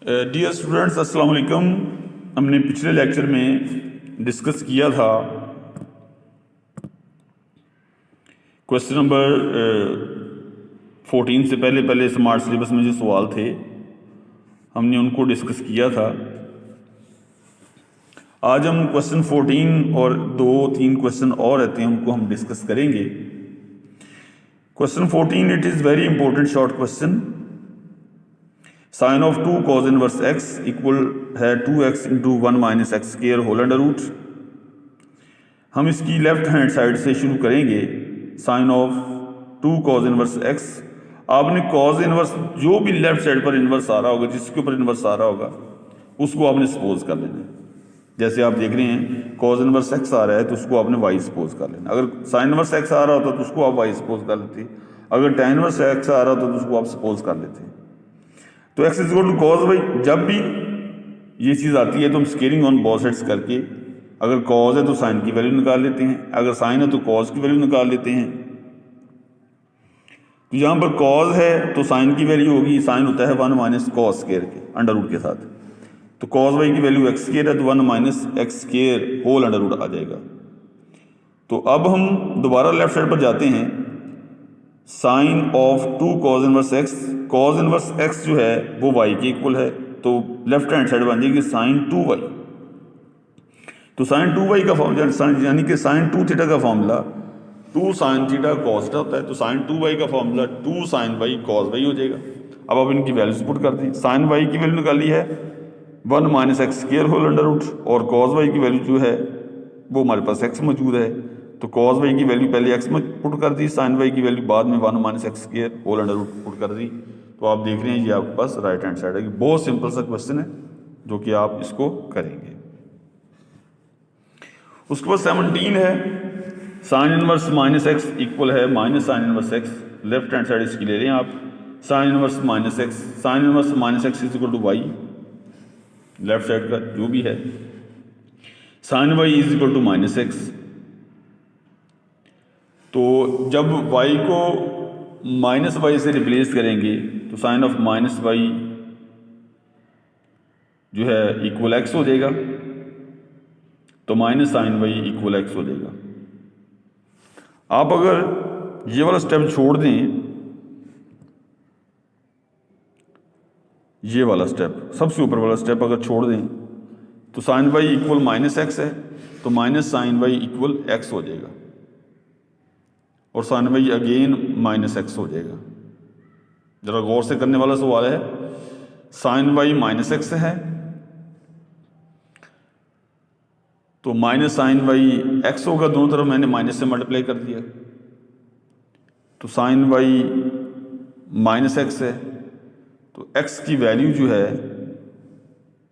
Dear students, अस्सलाम वालेकुम। हमने पिछले लेक्चर में डिस्कस किया था क्वेश्चन नंबर 14 से पहले स्मार्ट सिलेबस में जो सवाल थे हमने उनको डिस्कस किया था। आज हम क्वेश्चन 14 और 2-3 क्वेश्चन और रहते हैं, उनको हम डिस्कस करेंगे। Question 14, it is very important short question. Sine of 2 cos inverse x equal है 2x into 1 minus x square whole under root. हम इसकी लेफ्ट हैंड साइड से शुरू करेंगे। Sine of 2 cos inverse x, आपने cos इनवर्स जो भी left side पर इनवर्स आ रहा होगा, जिसके ऊपर इनवर्स आ रहा होगा, उसको आपने सपोज कर लेना है। जैसे आप देख रहे हैं cos इनवर्स x आ रहा है तो उसको आपने y सपोज कर लेना। अगर साइन इनवर्स x आ रहा होता तो उसको आप y सपोज कर लेते। अगर tan इनवर्स x आ रहा होता तो उसको आप सपोज कर लेते। तो x is equal to cos y. जब भी ये चीज़ आती है तो हम स्केलिंग ऑन बोथ साइड्स करके, अगर कॉज है तो साइन की वैल्यू निकाल लेते हैं, अगर साइन है तो कॉज की वैल्यू निकाल लेते हैं। तो यहाँ पर कॉज है तो साइन की वैल्यू होगी, साइन होता है 1 माइनस कॉस स्केयर के अंडर रूट के साथ। तो कॉस वाई की वैल्यू एक्स स्केयर है तो 1 minus x square whole under root आ जाएगा। तो अब हम दोबारा लेफ्ट साइड पर जाते हैं। Sine of 2 cos inverse x, cos inverse x जो है वो y के इक्वल है, तो लेफ्ट हैंड साइड बन जाएगी साइन 2y। तो साइन 2y का फॉर्मूला यानी कि साइन 2 थीटा का formula 2 sine theta cos theta होता है। तो साइन 2y का formula 2 sine y cos y हो जाएगा। अब आप इनकी वैल्यूज पुट कर दी। साइन y की वैल्यू निकाली है 1 minus x square whole under root, और cos y की वैल्यू जो है वो हमारे पास x मौजूद है, तो cos y की वैल्यू पहले x में पुट कर दी, sin y की वैल्यू बाद में 1 minus x square whole under root put कर दी। तो आप देख रहे हैं ये आपके पास राइट हैंड साइड है। बहुत सिंपल सा क्वेश्चन है जो कि आप इसको करेंगे। उसके बाद 17 है, sine inverse minus x equal है minus sine inverse x. Left hand side इसकी ले रहे हैं आप। Sine inverse minus x, sine inverse minus x is equal to y, left side का जो भी है। Sine y is equal to minus x. तो जब y को माइनस वाई से रिप्लेस करेंगे तो साइन ऑफ माइनस वाई जो है इक्वल एक्स हो जाएगा, तो minus sine y equal x हो जाएगा। आप अगर ये वाला स्टेप छोड़ दें, ये वाला स्टेप सबसे ऊपर वाला स्टेप अगर छोड़ दें तो sine y equal minus x है, तो minus sine y equal x हो जाएगा, और sine y again minus x हो जाएगा। जरा गौर से करने वाला सवाल है। साइन वाई माइनस एक्स है तो माइनस साइन वाई एक्स होगा, दोनों तरफ मैंने माइनस से मल्टीप्लाई कर दिया। तो साइन वाई माइनस एक्स है तो एक्स की वैल्यू जो है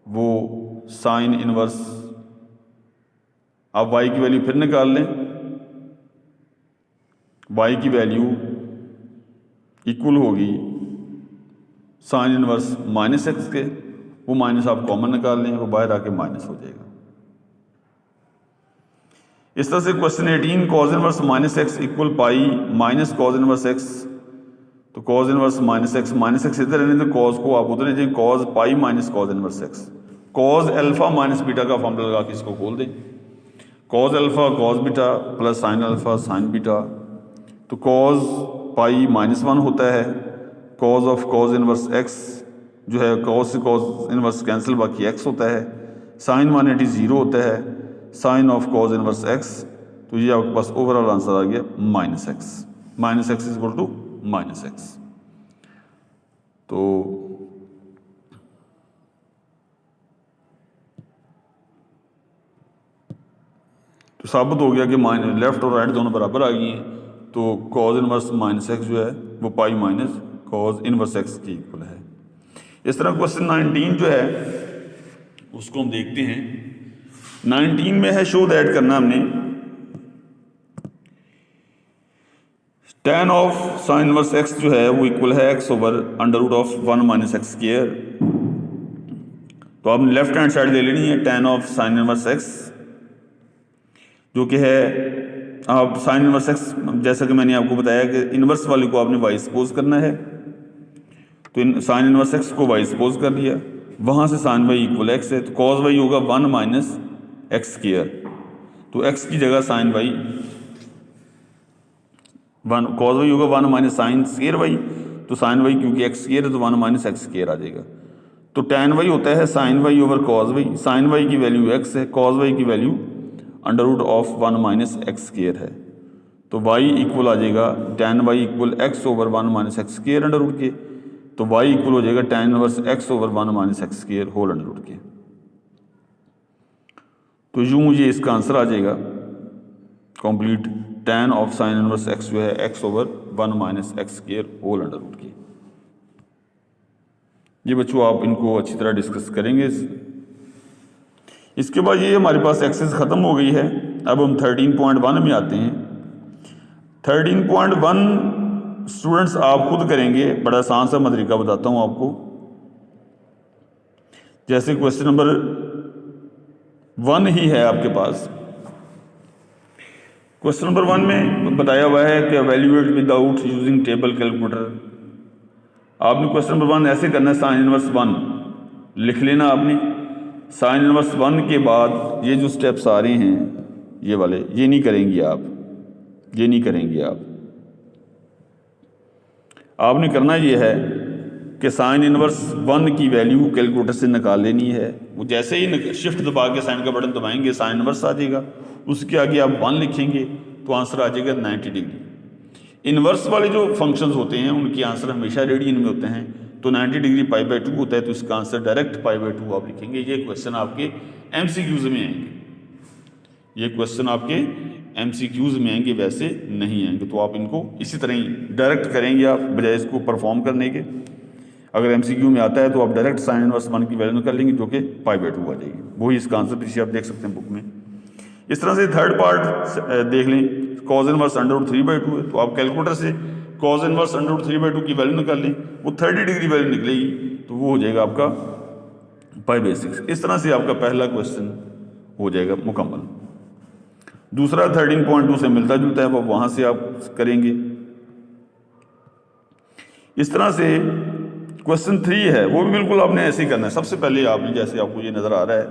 वो साइन इनवर्स, आप वाई की वैल्यू फिर निकाल लें। y की वैल्यू इक्वल होगी साइन इनवर्स माइनस एक्स के, वो माइनस आप कॉमन निकाल लें, वो बाहर आके माइनस हो जाएगा। इस तरह से question 18, cos inverse minus x equal pi minus cos inverse x. तो cos इनवर्स माइनस एक्स इधर रहने, तो cos को आप उधर ले, cos pi minus cos inverse x. cos alpha minus beta का फॉर्मूला लगा के इसको खोल दें। cos alpha cos beta plus sine alpha sign beta. तो cos पाई माइनस 1 होता है, cos of cos inverse x जो है cos से cos इनवर्स कैंसिल, बाकी x होता है। साइन 180 0 होता है, sine of cos inverse x। तो ये आपके पास ओवरऑल आंसर आ गया minus x. Minus x is equal to minus x. तो साबित हो गया कि लेफ्ट और राइट दोनों बराबर आ गई हैं। तो cos इनवर्स माइनस एक्स जो है वो pi minus cos inverse x के इक्वल है। इस तरह क्वेश्चन 19 जो है उसको हम देखते हैं। 19 में है शो दैट करना हमने, tan of sine inverse x जो है वो इक्वल है x over under root of 1 minus x square. तो आपने लेफ्ट हैंड साइड ले लेनी है tan of sine inverse x, जो कि है आप साइन इनवर्स एक्स, जैसा कि मैंने आपको बताया कि इनवर्स वाले को आपने वाई सपोज करना है। तो साइन इनवर्स एक्स को वाई सपोज कर लिया, वहाँ से साइन वाई इक्वल एक्स है, तो कॉस वाई होगा 1 माइनस एक्स स्क्वायर, तो एक्स की जगह साइन वाई 1, कॉस वाई होगा 1 माइनस साइन स्क्वायर वाई, तो साइन वाई क्योंकि एक्स स्क्वायर है तो 1 माइनस एक्स स्क्वायर आ जाएगा। तो टैन वाई होता है sine y over cos y, sine y की वैल्यू एक्स है, कॉस वाई की value under root of 1 minus x square है, तो वाई इक्वल आ जाएगा tan y equal x over 1 minus x square under root के, तो वाई इक्वल हो जाएगा tan inverse x over 1 minus x square whole under root के। तो यूँ मुझे इसका आंसर आ जाएगा complete tan of sine inverse x जो है x over 1 minus x square whole under root के। ये बच्चों आप इनको अच्छी तरह डिस्कस करेंगे। इसके बाद ये हमारे पास एक्सेस ख़त्म हो गई है। अब हम 13.1 में आते हैं। 13.1 स्टूडेंट्स आप खुद करेंगे, बड़ा आसान सा मैं तरीका बताता हूँ आपको। जैसे क्वेश्चन नंबर 1 ही है आपके पास। क्वेश्चन नंबर 1 में बताया हुआ है कि evaluate without using table calculator. आपने क्वेश्चन नंबर 1 ऐसे करना है, साइन इनवर्स 1 लिख लेना आपने। साइन इनवर्स 1 के बाद ये जो स्टेप्स आ रहे हैं ये वाले, ये नहीं करेंगे आप, ये नहीं करेंगे आप। आपने करना ये है कि साइन इनवर्स 1 की वैल्यू कैलकुलेटर से निकाल लेनी है। वो जैसे ही शिफ्ट दबा के साइन का बटन दबाएंगे साइन इनवर्स आ जाएगा, उसके आगे आप 1 लिखेंगे तो आंसर आ जाएगा 90 डिग्री। इनवर्स वाले जो फंक्शंस होते हैं उनके आंसर हमेशा रेडियन में होते हैं, तो 90 डिग्री π/2 होता है, तो इसका आंसर डायरेक्ट π/2 आप लिखेंगे। ये क्वेश्चन आपके MCQs में आएंगे, ये क्वेश्चन आपके MCQs में आएंगे, वैसे नहीं आएंगे। तो आप इनको इसी तरह ही डायरेक्ट करेंगे आप, बजाय इसको परफॉर्म करने के। अगर MCQ में आता है तो आप डायरेक्ट साइन इनवर्स 1 की वैल्यू निकाल लेंगे जो कि π/2 आ जाएगी। वही इसका आंसर पीछे आप देख सकते हैं बुक में। इस तरह से थर्ड पार्ट देख लें, कॉज इनवर्स अंडर रूट 3/2 है, तो आप कैलकुलेटर से कॉज इनवर्स अंडर रूट 3/2 की वैल्यू निकाल लें, वो 30 डिग्री वैल्यू निकलेगी, तो वो हो जाएगा आपका π/6। इस तरह से आपका पहला क्वेश्चन हो जाएगा मुकम्मल। दूसरा 13.2 से मिलता जुलता है, वो वहाँ से आप करेंगे। इस तरह से क्वेश्चन 3 है, वो भी बिल्कुल आपने ऐसे ही करना है। सबसे पहले आपने, जैसे आपको ये नज़र आ रहा है,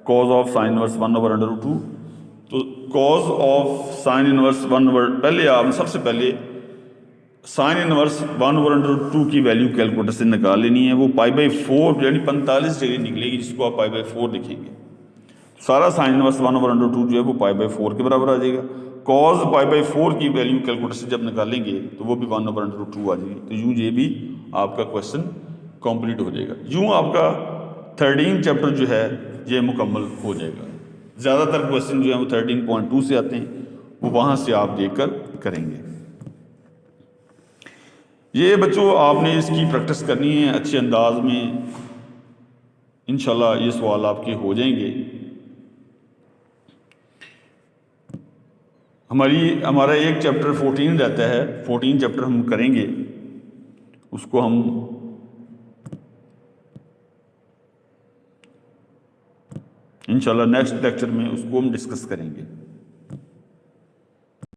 cos of sine inverse 1 over under root 2, तो cos of sine inverse 1 over, पहले आप सबसे पहले sine inverse 1 over under root 2 की वैल्यू कैलकुलेटर से निकाल लेनी है। वो π/4 यानी 45 डिग्री निकलेगी, जिसको आप π/4 लिखेंगे। सारा साइन इनवर्स 1 ओवर अंडर 2 जो है वो π/4 के बराबर आ जाएगा। कॉज π/4 की वैल्यू कैलकुलेटर से जब निकालेंगे तो वो भी 1 ओवर अंडर रूट 2 आ जाएगी। तो यूँ ये भी आपका क्वेश्चन कंप्लीट हो जाएगा। यूँ आपका 13 चैप्टर जो है ये मुकम्मल हो जाएगा। ज़्यादातर क्वेश्चन जो है वो 13.2 से आते हैं, वो वहाँ से आप देखकर करेंगे। ये बच्चों आपने इसकी प्रैक्टिस करनी है अच्छे अंदाज में, इंशाल्लाह ये सवाल आपके हो जाएंगे। हमारा एक चैप्टर 14 रहता है, 14 चैप्टर हम करेंगे, उसको हम इंशाल्लाह नेक्स्ट लेक्चर में उसको हम डिस्कस करेंगे।